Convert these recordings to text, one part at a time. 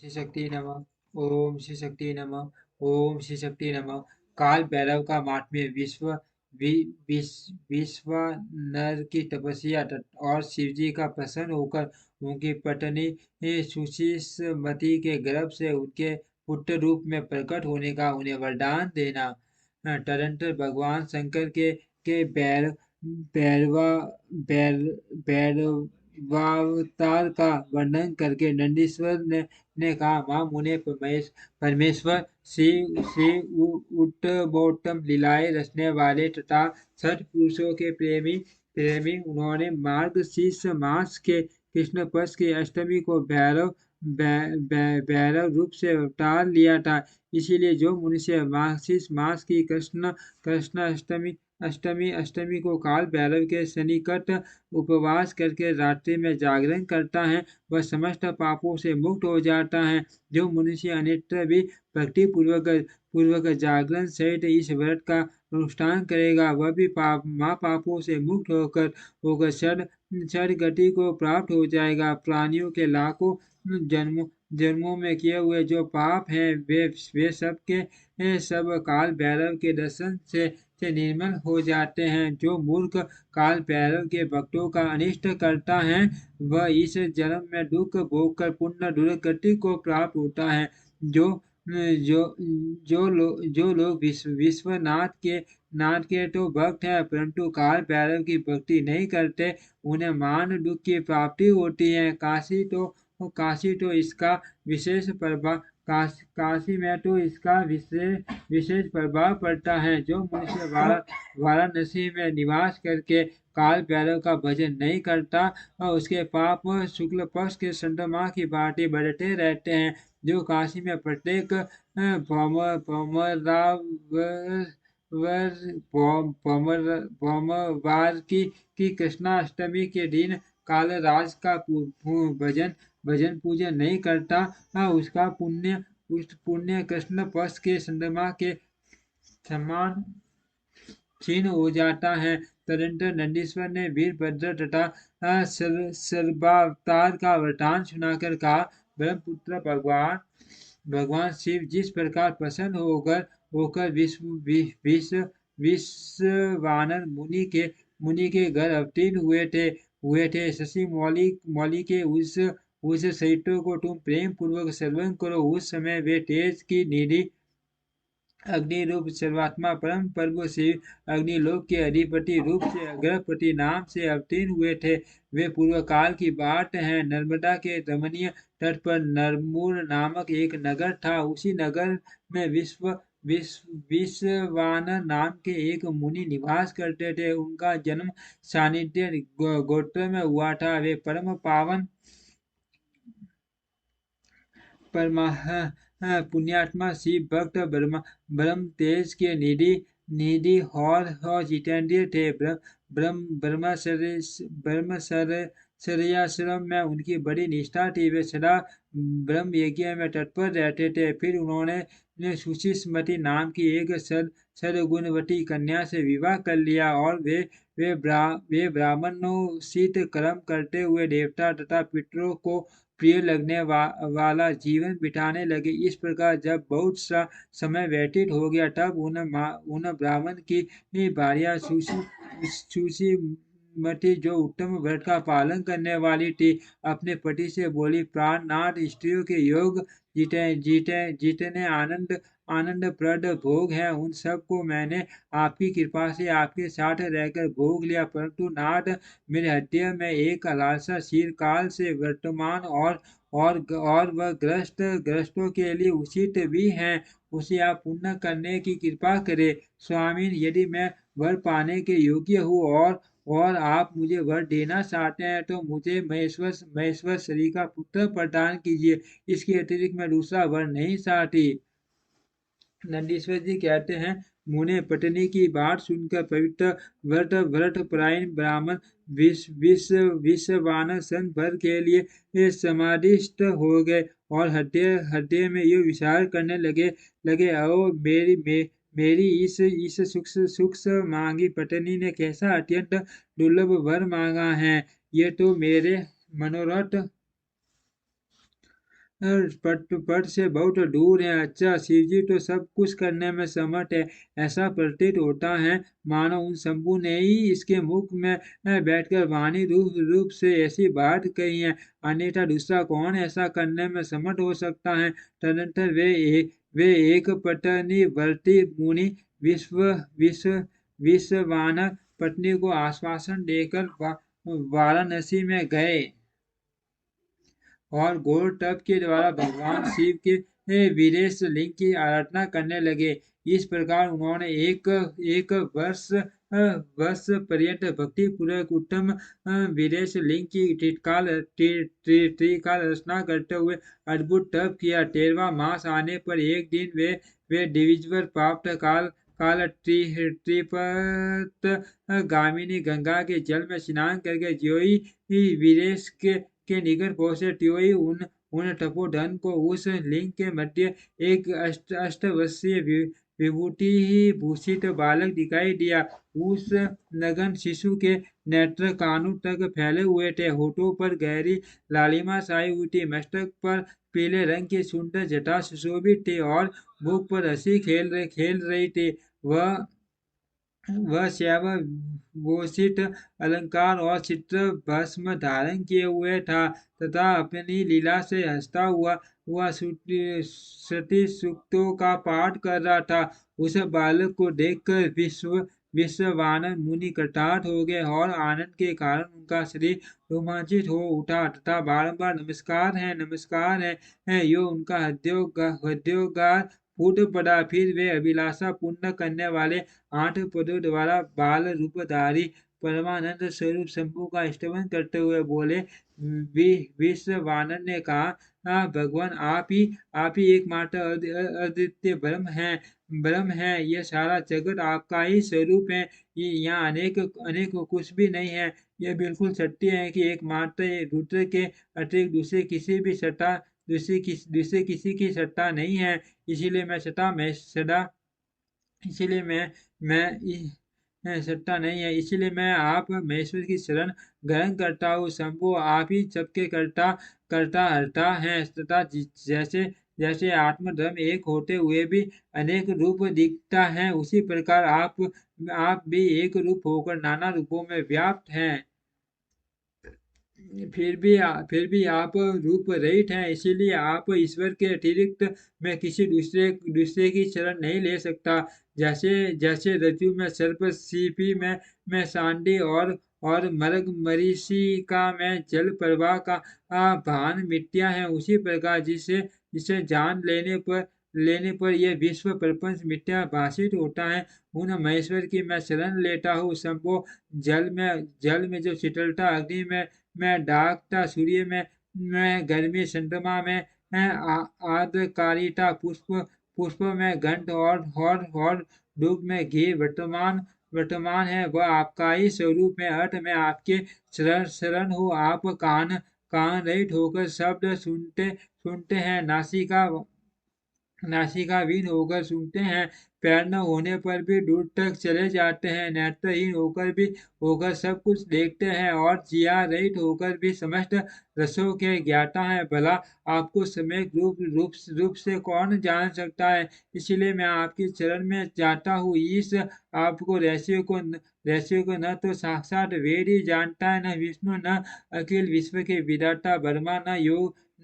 श्री शक्ति नमः। ओम श्री शक्ति नमः। ओम श्री शक्ति नमः। काल भैरव का महात्म्य विश्वानर की तपस्या और शिवजी का प्रसन्न होकर उनकी पत्नी सुशीषमती के गर्भ से उनके पुत्र रूप में प्रकट होने का उन्हें वरदान देना। तदंतर भगवान शंकर के भैरवा भैर भैरवावतार का वर्णन करके नंदीश्वर ने कहा, माँ मुने परमेश्वर शिव उट्टमोट्टम लीलाएं रचने वाले तथा सत पुरुषों के प्रेमी प्रेमी उन्होंने मार्गशीर्ष मास के कृष्ण पक्ष की अष्टमी को भैरव रूप से अवतार लिया था। इसीलिए जो मनुष्य मार्गशीर्ष मास की कृष्ण कृष्ण अष्टमी को काल भैरव के सन्निकट उपवास करके रात्रि में जागरण करता है, वह समस्त पापों से मुक्त हो जाता है। जो मनुष्य अन्यत्र भी भक्ति पूर्वक जागरण सहित इस व्रत का अनुष्ठान करेगा, वह भी पापों से मुक्त होकर सद्गति को प्राप्त हो जाएगा। प्राणियों के लाखों जन्मों में किए हुए जो पाप हैं, वे सब के सब काल भैरव के दर्शन से निर्मल हो जाते हैं। जो मूर्ख काल भैरव के भक्तों का अनिष्ट करता है, वह इस जन्म में दुख भोगकर पुण्य दुर्गति को प्राप्त होता है। जो जो लोग विश्वनाथ के तो भक्त हैं, परंतु काल भैरव की भक्ति नहीं करते, उन्हें मान दुख की प्राप्ति होती है। काशी तो इसका विशेष प्रभाव काशी में तो इसका विशेष प्रभाव पड़ता है। जो मनुष्य वाराणसी में निवास करके काल भैरव का भजन नहीं करता, उसके पाप शुक्ल पक्ष के चंद्रमा की भांति बढ़ते रहते हैं। जो काशी में प्रत्येक भोमवार की कृष्णाष्टमी के दिन कालराज का भजन पूजन नहीं करता, उसका पुण्य कृष्ण पक्ष के चंद्रमा के समान क्षीण हो जाता है। तदंतर नंदीश्वर ने वीरभद्र तथा सर्वावतार का वरदान सुनाकर कहा, ब्रह्मपुत्र भगवान शिव जिस प्रकार प्रसन्न होकर विश्वानर मुनि के घर अवतीर्ण हुए थे। शशि मौली के उस चरित्रों को तुम प्रेम पूर्वक श्रवण करो। उस समय वे तेज की निधि अग्नि रूप सर्वात्मा परम प्रभु शिव अग्निलोक के अधिपति रूप से अग्रपति नाम से अवतीर्ण हुए थे। वे पूर्व काल की बात है। नर्मदा के रमणीय तट पर नरमूर नामक एक नगर था। उसी नगर में विश्वानर नाम के एक मुनि निवास करते थे। उनका जन्म सानिध्य गोत्र में हुआ था। वे परम पावन पुण्यात्मा शिव भक्त ब्रह्म तेज के निधि और जितेंद्रिय थे। ब्रह्मचर्याश्रम में उनकी बड़ी निष्ठा थी। वे सदा ब्रह्म यज्ञ में तत्पर रहते थे। फिर उन्होंने सुशीषमती नाम की एक सद्गुणवती कन्या से विवाह कर लिया और वे ब्राह्मणोचित कर्म करते हुए देवता तथा पितरों को प्रिय लगने वाला जीवन बिताने लगे। इस प्रकार जब बहुत सा समय व्यतीत हो गया, तब उन ब्राह्मण की भार्या सुशीमती, जो उत्तम व्रत का पालन करने वाली थी, अपने पति से बोली, प्राणनाथ स्त्रियों के योग जितने आनंदप्रद भोग हैं, उन सब को मैंने आपकी कृपा से आपके साथ रहकर भोग लिया, परंतु नाथ, मेरे हृदय में एक लालसा चिरकाल से वर्तमान और वह ग्रस्तों के लिए उचित भी है। उसे आप पूर्ण करने की कृपा करें। स्वामी, यदि मैं वर पाने के योग्य हूँ और आप मुझे वर देना चाहते हैं, तो मुझे महेश्वर श्री का पुत्र प्रदान कीजिए। इसके अतिरिक्त मैं दूसरा वर नहीं चाहती। नंदीश्वर जी कहते हैं, मुने पत्नी की बात सुनकर पवित्र व्रतपरायण ब्राह्मण विश्वानर क्षण भर के लिए समाधिस्थ हो गए और हृदय में ये विचार करने लगे ओ मेरी इस सूक्ष्म मांगी पत्नी ने कैसा अत्यंत दुर्लभ वर मांगा है। ये तो मेरे मनोरथ पट से बहुत दूर है। अच्छा, शिवजी तो सब कुछ करने में समर्थ है, ऐसा प्रतीत होता है, मानो उन शंभु ने ही इसके मुख में बैठकर वाणी रूप से ऐसी बात कही है। अन्यथा दूसरा कौन ऐसा करने में समर्थ हो सकता है। तदनंतर वे एक पत्नी व्रती मुनि विश्व विश्व विश्ववानर पत्नी को आश्वासन देकर वाराणसी में गए और घोर तप के द्वारा भगवान शिव के वीरेश लिंग की आराधना करने लगे। इस प्रकार उन्होंने एक वर्ष पर्यंत भक्ति पूर्वक उत्तम वीरेश लिंग की त्रिकाल रचना करते हुए अद्भुत तप किया। 13वां मास आने पर एक दिन वे दिविजवर प्राप्त काल त्रिपत गामिनी गंगा के जल में स्नान करके ज्यों ही वीरेश के निकट पहुंचे त्यों ही उन तपोधन को उस लिंग के मध्य एक अष्टवर्षीय विभूति ही भूषित बालक दिखाई दिया। उस नगन शिशु के नेत्र कानों तक फैले हुए थे, होठों पर गहरी लालिमा छाई हुई थी, मस्तक पर पीले रंग की सुंदर जटा सुशोभित थी और मुख पर हंसी खेल रही थी। वह श्याम भूषित अलंकार और चित्र भस्म धारण किए हुए था तथा अपनी लीला से हंसता हुआ वह श्रुति सूक्तों का पाठ कर रहा था। उस बालक को देखकर विश्ववानर मुनि कृतार्थ हो गए और आनंद के कारण उनका शरीर रोमांचित हो उठा तथा बारंबार नमस्कार है यो उनका हृदयोगार फूट पड़ा। फिर वे अभिलाषा पूर्ण करने वाले 8 पदों द्वारा बाल रूपधारी परमानंद स्वरूप शंभु का स्तवन करते हुए बोले। विश्ववानर ने कहा, भगवान आप ही एकमात्र अद्वितीय ब्रह्म है। यह सारा जगत आपका ही स्वरूप है। यहाँ अनेक कुछ भी नहीं है। यह बिल्कुल सत्य है कि एकमात्र रुद्र के अतिरिक्त दूसरे किसी की सत्ता नहीं है। इसीलिए सत्ता नहीं है, इसीलिए मैं आप महेश्वर की शरण ग्रहण करता हूँ। शंभु आप ही सबके करता हरता है तथा जैसे जैसे आत्मधर्म एक होते हुए भी अनेक रूप दिखता है, उसी प्रकार आप भी एक रूप होकर नाना रूपों में व्याप्त हैं। फिर भी आप रूप रहित हैं, इसीलिए आप ईश्वर के अतिरिक्त मैं किसी दूसरे की शरण नहीं ले सकता। जैसे जैसे रज्जु में सर्प, सीपी में सांडी और मरग मरीचिका में जल प्रवाह का भान मिथ्या है, उसी प्रकार जिसे जिसे जान लेने पर यह विश्व प्रपंच मिथ्या भाषित होता है, उन महेश्वर की मैं शरण लेता हूँ। शंभो, जल में जो शीतलता, अग्नि में डाकता, सूर्य में गर्मी, चंद्रमा में आर्द्रकारिता, पुष्प में गंध और धूप में घी वर्तमान है, वह आपका ही स्वरूप है। अर्थ में आपके शरण हो। आप कान रहित होकर शब्द सुनते हैं, नासिकावीन होकर सुनते हैं, पैर न होने पर भी दूर तक चले जाते हैं, नेत्रहीन होकर सब कुछ देखते हैं और जिया रहित होकर भी समस्त रसों के ज्ञाता हैं। भला आपको सम्यक रूप से कौन जान सकता है। इसलिए मैं आपकी चरण में जाता हूँ। इस आपको रहस्यों को न तो साक्षात वेद ही जानता है, न विष्णु, न अखिल विश्व के विधाता ब्रह्मा,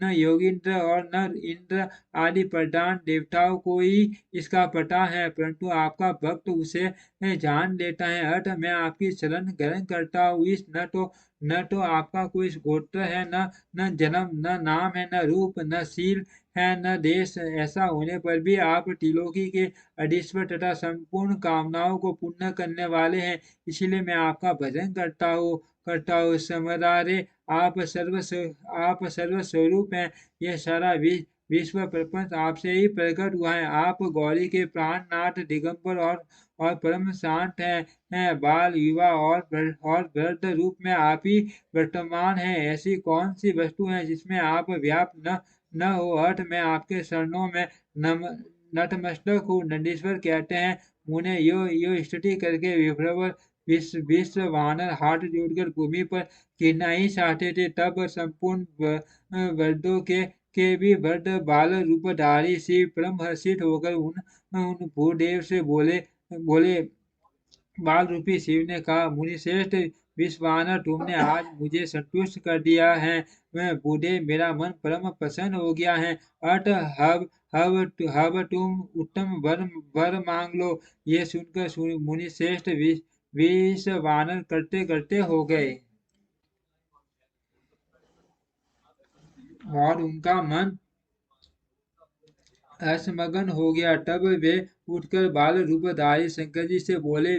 न योगींद्र और न इंद्र आदि प्रधान देवताओं को ही इसका पता है, परंतु आपका भक्त उसे जान लेता है। अर्थ मैं आपकी शरण ग्रहण करता हूँ। इस न तो आपका कोई गोत्र है, न जन्म, न नाम है, न रूप, न शील है, न देश। ऐसा होने पर भी आप त्रिलोकी के अधीश्वर तथा संपूर्ण कामनाओं को पूर्ण करने वाले हैं, इसलिए मैं आपका भजन करता हूँ। समरारे आप सर्व स्वरूप हैं। यह सारा विश्व प्रपंच आपसे ही प्रकट हुआ है। आप गौरी के प्राणनाथ, दिगंबर और परम शांत हैं, बाल, युवा और वृद्ध रूप में आप ही वर्तमान हैं। ऐसी कौन सी वस्तु है जिसमें आप व्याप्त न हो। अर्थ में आपके शरणों में नतमस्तक हूँ। नंदीश्वर कहते हैं, मुने यो स्तुति करके विश्व वानर हाथ जोड़कर भूमि पर गिरना ही चाहते थे, तब संपूर्ण वर्दों के के भी भट्ट बाल रूपधारी शिव परम हर्षित होकर उन उन भूदेव से बोले बोले बाल रूपी शिव ने कहा, मुनिश्रेष्ठ विश्वानर, तुमने आज मुझे संतुष्ट कर दिया है। मैं बूढ़े, मेरा मन परम प्रसन्न हो गया है। अत हब हब तुम उत्तम वर मांग लो। ये सुनकर मुनिश्रेष्ठ विश्वानर करते करते हो गए और उनका मन हर्षमगन हो गया। तब वे उठकर बाल रूपधारी शंकर जी से बोले,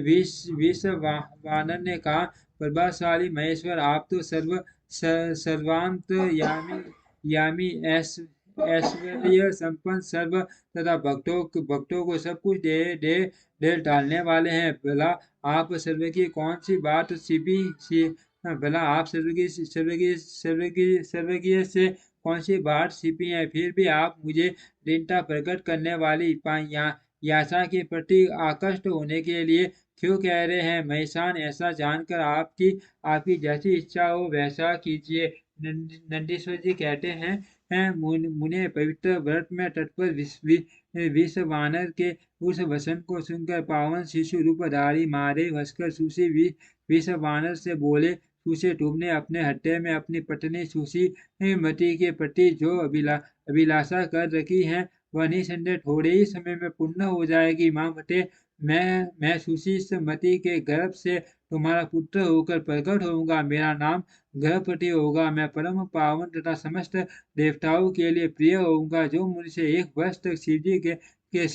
विष वानर ने कहा, प्रभाशाली महेश्वर, आप तो सर्वांत यामी ऐश्वर्य संपन्न सर्व तथा भक्तों को सब कुछ दे डालने वाले हैं। भला आप सर्व की कौन सी बात भला आप सर्वज्ञ से कौन सी बात छिपी है, फिर भी आप मुझे दीनता प्रकट करने वाली याचा के प्रति आकृष्ट होने के लिए क्यों कह रहे हैं। महेशान, ऐसा जानकर आपकी आपकी जैसी इच्छा हो वैसा कीजिए। नंदीश्वर जी कहते हैं मुने पवित्र व्रत में तत्पर विष वानर के उस वचन को सुनकर पावन शिशु रूपधारी मारे हंसकर सुशी विष वानर से बोले, सुशे, तुमने अपने हत्या में अपनी पत्नी सुशी मति के प्रति जो अभिलाषा कर रखी है वह निसंदेह थोड़े ही समय में पूर्ण हो जाएगी। माँ मते, मैं सुशील मति के गर्भ से तुम्हारा पुत्र होकर प्रकट होऊंगा। मेरा नाम गर्भपति होगा। मैं परम पावन तथा समस्त देवताओं के लिए प्रिय होऊंगा। जो मुझसे एक वर्ष तक शिव जी के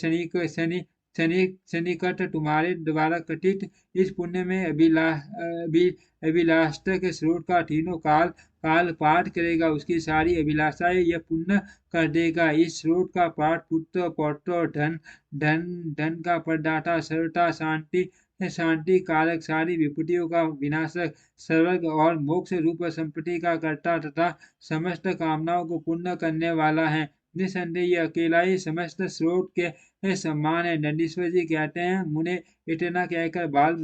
सन्निकट तुम्हारे द्वारा कथित इस पुण्य में अभिलाषा के स्रोत का तीनों काल पाठ करेगा, उसकी सारी अभिलाषाएं यह पुण्य कर देगा। इस स्रोत का पाठ पुत्र पौत्र धन धन धन का प्रदाता, सरलता, शांति कारक, सारी विपत्तियों का विनाशक, स्वर्ग और मोक्ष रूप संपत्ति का कर्ता तथा समस्त कामनाओं को पूर्ण करने वाला है। निसंदेह ये अकेला ही समस्त स्रोत के समान है। नंदीश्वर जी कहते हैं, मुने इतना कहकर बाल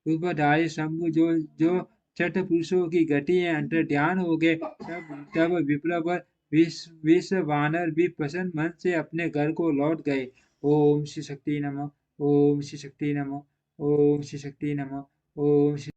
रूपधारी शंभु जो छठ पुरुषों की गति है अंतर ध्यान हो गए। तब विप्लव विष वानर भी प्रसन्न मन से अपने घर को लौट गए। ओम श्री शक्ति नमः। ओम श्री शक्ति नमः। ओम श्री शक्ति नमः। ओम श्री